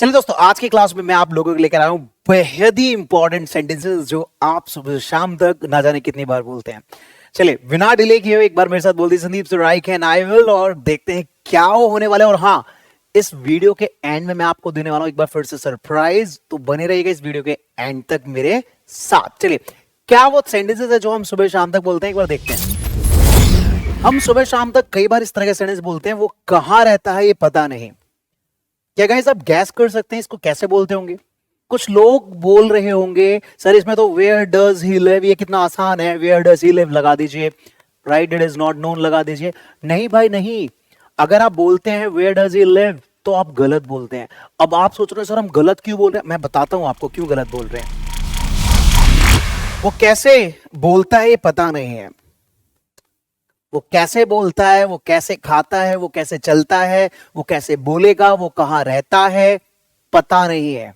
चलिए दोस्तों, आज की क्लास में मैं आप लोगों को लेकर आया हूं बेहद ही इंपॉर्टेंट सेंटेंसेस जो आप सुबह शाम तक ना जाने कितनी बार बोलते हैं। चलिए बिना डिले किए हुए एक बार मेरे साथ बोल दी संदीप सो आई कैन आई विल, और देखते हैं क्या वो होने वाला है। और हाँ, इस वीडियो के एंड में मैं आपको देने वाला हूं एक बार फिर से सरप्राइज, तो बने रहिएगा इस वीडियो के एंड तक मेरे साथ। चलिए, क्या वो सेंटेंसेस है जो हम सुबह शाम तक बोलते हैं, एक बार देखते हैं। हम सुबह शाम तक कई बार इस तरह के सेंटेंस बोलते हैं, वो कहां रहता है ये पता नहीं। क्या गाइस आप गैस कर सकते हैं इसको कैसे बोलते होंगे? कुछ लोग बोल रहे होंगे सर इसमें तो वेयर डज ही लिव, ये कितना आसान है, वेयर डज ही लिव लगा दीजिए, right, it is not known लगा दीजिए। नहीं भाई नहीं, अगर आप बोलते हैं वेयर डज ही लिव तो आप गलत बोलते हैं। अब आप सोच रहे हो सर हम गलत क्यों बोल रहे हैं, मैं बताता हूं आपको क्यों गलत बोल रहे हैं। वो कैसे बोलता है ये पता नहीं है, वो कैसे बोलता है, वो कैसे खाता है, वो कैसे चलता है, वो कैसे बोलेगा, वो कहां रहता है पता नहीं है,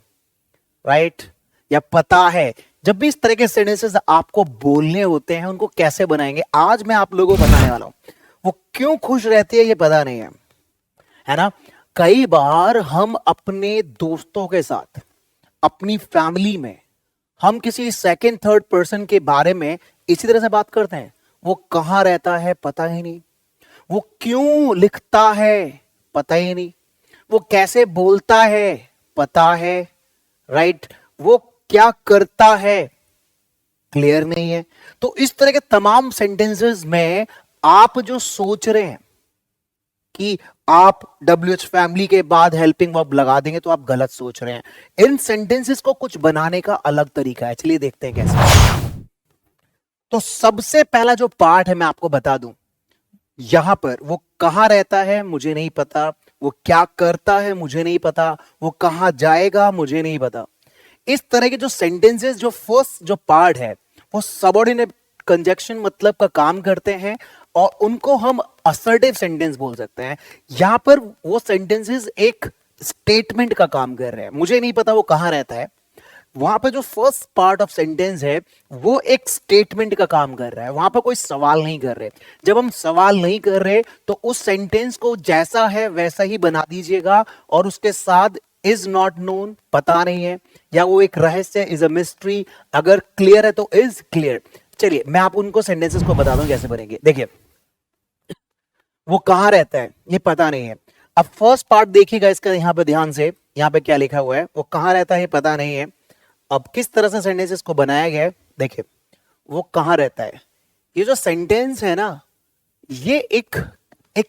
राइट, या पता है। जब भी इस तरह के सेंटेंसेस आपको बोलने होते हैं उनको कैसे बनाएंगे, आज मैं आप लोगों को बताने वाला हूं। वो क्यों खुश रहती है ये पता नहीं है ना। कई बार हम अपने दोस्तों के साथ, अपनी फैमिली में, हम किसी सेकंड थर्ड पर्सन के बारे में इसी तरह से बात करते हैं। वो कहां रहता है पता ही नहीं, वो क्यों लिखता है पता ही नहीं, वो कैसे बोलता है पता है, राइट, वो क्या करता है क्लियर नहीं है। तो इस तरह के तमाम सेंटेंसेस में आप जो सोच रहे हैं कि आप WH फैमिली के बाद हेल्पिंग वर्ब लगा देंगे तो आप गलत सोच रहे हैं। इन सेंटेंसेस को कुछ बनाने का अलग तरीका है, चलिए देखते हैं कैसे। तो सबसे पहला जो पार्ट है मैं आपको बता दूं, यहां पर वो कहां रहता है मुझे नहीं पता, वो क्या करता है मुझे नहीं पता, वो कहां जाएगा मुझे नहीं पता। इस तरह के जो सेंटेंसेस, जो फर्स्ट जो पार्ट है वो सबऑर्डिनेट कंजक्शन मतलब का काम करते हैं और उनको हम असर्टिव सेंटेंस बोल सकते हैं। यहां पर वो सेंटेंसेस एक स्टेटमेंट का काम कर रहे हैं, मुझे नहीं पता वो कहां रहता है। वहां पे जो फर्स्ट पार्ट ऑफ सेंटेंस है वो एक स्टेटमेंट का काम कर रहा है, वहां पर कोई सवाल नहीं कर रहे। जब हम सवाल नहीं कर रहे तो उस सेंटेंस को जैसा है वैसा ही बना दीजिएगा और उसके साथ इज नॉट नोन पता नहीं है, या वो एक रहस्य इज अ मिस्ट्री, अगर क्लियर है तो इज क्लियर। चलिए मैं आप उनको सेंटेंसेस को बता दूं कैसे बनेंगे। देखिए, वो कहां रहता है ये पता नहीं है। अब फर्स्ट पार्ट देखिएगा इसका, यहां पे ध्यान से, यहां पे क्या लिखा हुआ है, वो कहां रहता है ये पता नहीं है। अब किस तरह से सेंटेंसेस को बनाया गया है देखिए, वो कहां रहता है, ये जो सेंटेंस है ना ये एक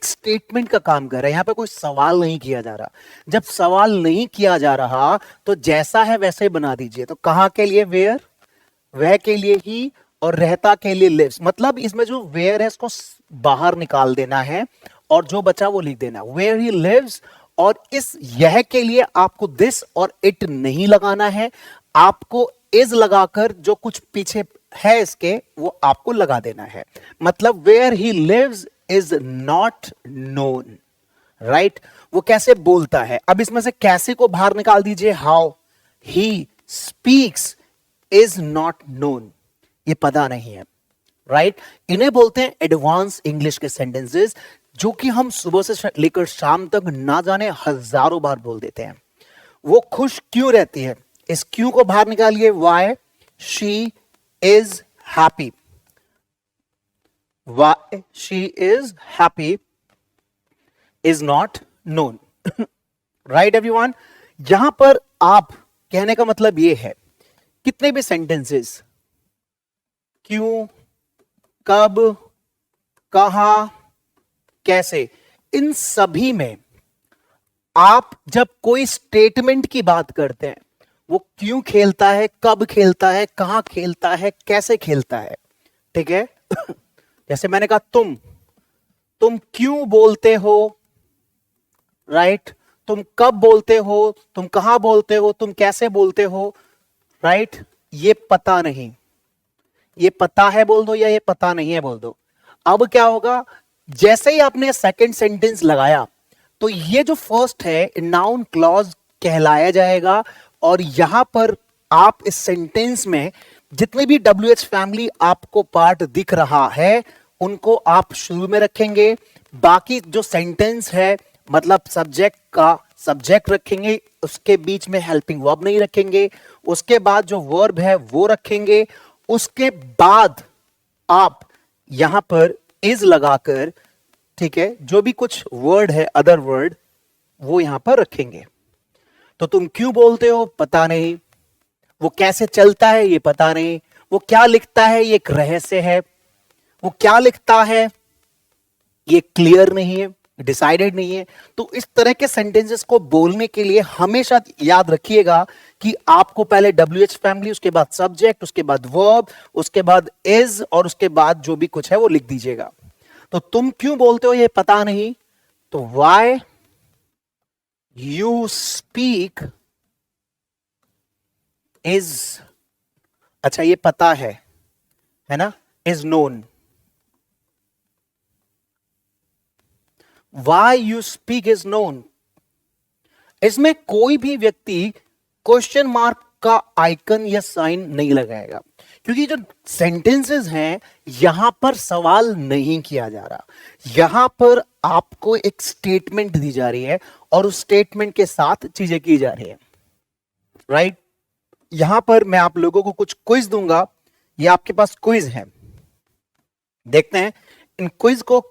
स्टेटमेंट का काम कर रहा है। यहां पे कोई सवाल नहीं किया जा रहा। जब सवाल नहीं किया जा रहा तो जैसा है वैसे ही बना दीजिए। तो कहां के लिए वेयर, वह के लिए ही, और रहता के लिए लिव्स। मतलब इसमें जो वेयर है इसको बाहर निकाल देना है और जो बचा वो लिख देना, वेयर ही लिव्स। और इस यह के लिए आपको दिस और इट नहीं लगाना है, आपको इज लगाकर जो कुछ पीछे है इसके वो आपको लगा देना है। मतलब where he lives is not known, right. वो कैसे बोलता है, अब इसमें से कैसे को बाहर निकाल दीजिए, how he speaks is not known, ये पता नहीं है, राइट। इन्हें बोलते हैं एडवांस इंग्लिश के सेंटेंसेस, जो कि हम सुबह से लेकर शाम तक ना जाने हजारों बार बोल देते हैं। वो खुश क्यों रहती है, इस क्यों को बाहर निकालिए, why she is happy, why she is happy is not known, right everyone. यहां पर आप कहने का मतलब यह है, कितने भी सेंटेंसेस क्यों, कब, कहां, कैसे, इन सभी में आप जब कोई स्टेटमेंट की बात करते हैं, वो क्यों खेलता है, कब खेलता है, कहां खेलता है, कैसे खेलता है, ठीक है। जैसे मैंने कहा तुम क्यों बोलते हो, राइट, तुम कब बोलते हो, तुम कहां बोलते हो, तुम कैसे बोलते हो, राइट। ये पता नहीं, ये पता है बोल दो या ये पता नहीं है बोल दो। अब क्या होगा, जैसे ही आपने सेकंड सेंटेंस लगाया तो ये जो फर्स्ट है नाउन क्लॉज कहलाया जाएगा। और यहां पर आप इस सेंटेंस में जितने भी WH फैमिली आपको पार्ट दिख रहा है उनको आप शुरू में रखेंगे, बाकी जो सेंटेंस है मतलब सब्जेक्ट का सब्जेक्ट रखेंगे, उसके बीच में हेल्पिंग वर्ब नहीं रखेंगे, उसके बाद जो वर्ब है वो रखेंगे, उसके बाद आप यहां पर इज लगाकर, ठीक है, जो भी कुछ वर्ड है अदर वर्ड वो यहां पर रखेंगे। तो तुम क्यों बोलते हो पता नहीं, वो कैसे चलता है ये पता नहीं, वो क्या लिखता है ये एक रहस्य है, वो क्या लिखता है ये क्लियर नहीं है, डिसाइडेड नहीं है। तो इस तरह के सेंटेंसेस को बोलने के लिए हमेशा याद रखिएगा कि आपको पहले WH फैमिली, उसके बाद सब्जेक्ट, उसके बाद वर्ब, उसके बाद इज और उसके बाद जो भी कुछ है वो लिख दीजिएगा। तो तुम क्यों बोलते हो ये पता नहीं, तो व्हाई यू स्पीक इज, अच्छा ये पता है ना, is known. Why you speak is known, इसमें कोई भी व्यक्ति क्वेश्चन मार्क का आइकन या साइन नहीं लगाएगा, क्योंकि जो सेंटेंसेस हैं यहां पर सवाल नहीं किया जा रहा, यहां पर आपको एक स्टेटमेंट दी जा रही है और उस स्टेटमेंट के साथ चीजें की जा रही है, राइट। यहां पर मैं आप लोगों को कुछ क्विज दूंगा, ये आपके पास क्विज है, देखते हैं इन क्विज को।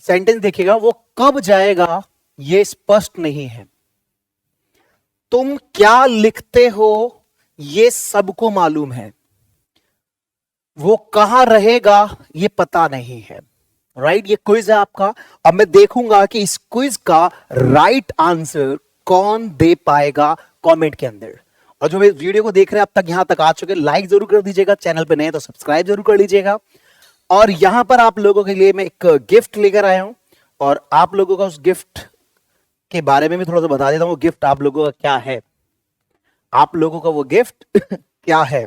सेंटेंस देखिएगा, वो कब जाएगा ये स्पष्ट नहीं है, तुम क्या लिखते हो ये सबको मालूम है, वो कहां रहेगा ये पता नहीं है, राइट। ये क्विज है आपका। अब मैं देखूंगा कि इस क्विज का राइट आंसर कौन दे पाएगा कमेंट के अंदर। और जो मेरे वीडियो को देख रहे हैं अब तक यहां तक आ चुके, लाइक जरूर कर दीजिएगा, चैनल पे नए तो सब्सक्राइब जरूर कर लीजिएगा। और यहां पर आप लोगों के लिए मैं एक गिफ्ट लेकर आया हूं और आप लोगों का उस गिफ्ट के बारे में भी थोड़ा सा बता देता हूं। वो गिफ्ट आप लोगों का क्या है, आप लोगों का वो गिफ्ट क्या है।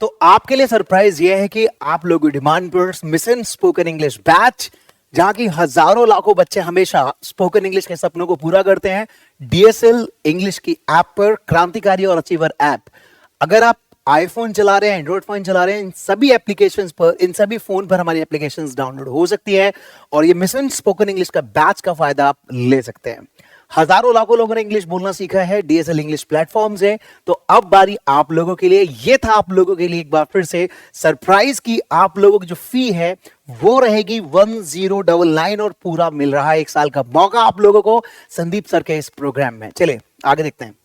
तो आपके लिए सरप्राइज ये है कि आप लोगों डिमांड पर मिशन स्पोकन इंग्लिश बैच, जहां की हजारों लाखों बच्चे हमेशा स्पोकन इंग्लिश के सपनों को पूरा करते हैं, DSL इंग्लिश की ऐप पर, क्रांतिकारी और अचीवर ऐप। अगर आप आईफोन चला रहे हैं, एंड्रॉइड फोन चला रहे हैं, इन सभी एप्लीकेशंस पर, इन सभी फोन पर हमारी एप्लीकेशंस डाउनलोड हो सकती है और ये मिशन स्पोकन इंग्लिश का बैच का फायदा आप ले सकते हैं। हजारों लाखों लोगों ने इंग्लिश बोलना सीखा है DSL इंग्लिश प्लेटफॉर्म से। तो अब बारी आप लोगों के लिए, ये था आप लोगों के लिए एक बार फिर से सरप्राइज की आप लोगों की जो फी है वो रहेगी 1099 और पूरा मिल रहा है 1 साल का मौका आप लोगों को संदीप सर के इस प्रोग्राम में। चलिए आगे देखते हैं।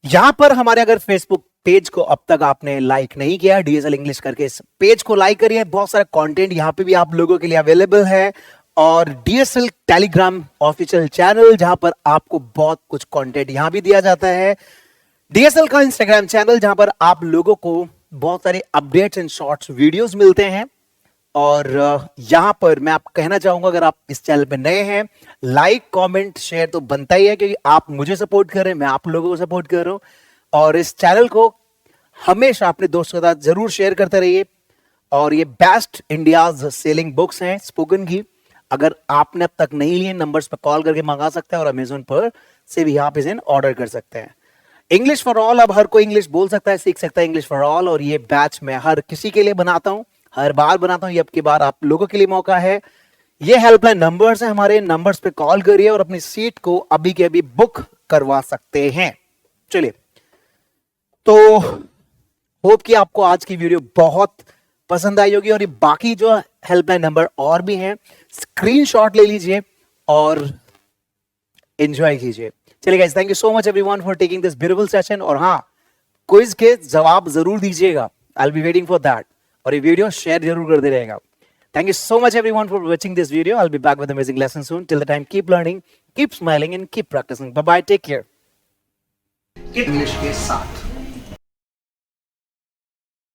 यहां पर हमारे अगर फेसबुक पेज को अब तक आपने लाइक नहीं किया, DSL इंग्लिश करके इस पेज को लाइक करिए। बहुत सारा कंटेंट यहां पे भी आप लोगों के लिए अवेलेबल है। और DSL टेलीग्राम ऑफिशियल चैनल, जहां पर आपको बहुत कुछ कंटेंट यहां भी दिया जाता है। DSL का इंस्टाग्राम चैनल, जहां पर आप लोगों को बहुत सारे अपडेट्स एंड शॉर्ट्स वीडियोस मिलते हैं। और यहां पर मैं आपको कहना चाहूंगा, अगर आप इस चैनल पे नए हैं, लाइक कमेंट शेयर तो बनता ही है, क्योंकि आप मुझे सपोर्ट कर रहे हैं, मैं आप लोगों को सपोर्ट कर रहा हूं। और इस चैनल को हमेशा अपने दोस्तों के साथ जरूर शेयर करते रहिए। और ये बेस्ट इंडियाज सेलिंग बुक्स हैं स्पोकन की, अगर आपने अब तक नहीं लिए, नंबर्स पर कॉल करके मंगा सकते हैं और अमेजोन पर से भी आप इसे ऑर्डर कर सकते हैं। इंग्लिश फॉर ऑल, अब हर कोई इंग्लिश बोल सकता है, सीख सकता है इंग्लिश फॉर ऑल। और ये बैच मैं हर किसी के लिए बनाता हूं, हर बार बनाता हूं, ये अब की बार आप लोगों के लिए मौका है। ये हेल्पलाइन नंबर्स हैं हमारे, नंबर्स पे कॉल करिए और अपनी सीट को अभी के अभी बुक करवा सकते हैं। चलिए, तो होप कि आपको आज की वीडियो बहुत पसंद आई होगी। और ये बाकी जो हेल्पलाइन नंबर और भी हैं, स्क्रीनशॉट ले लीजिए और एंजॉय कीजिए। चलिए guys, thank you so much everyone for taking this beautiful session. और हाँ, क्विज के जवाब जरूर दीजिएगा, I will be waiting for that. और ये वीडियो शेयर जरूर करते रहेगा। Thank you so much everyone for watching this video. I will be back with amazing lesson soon. Till the time, keep learning, keep smiling and keep practising. Bye bye, take care. English के साथ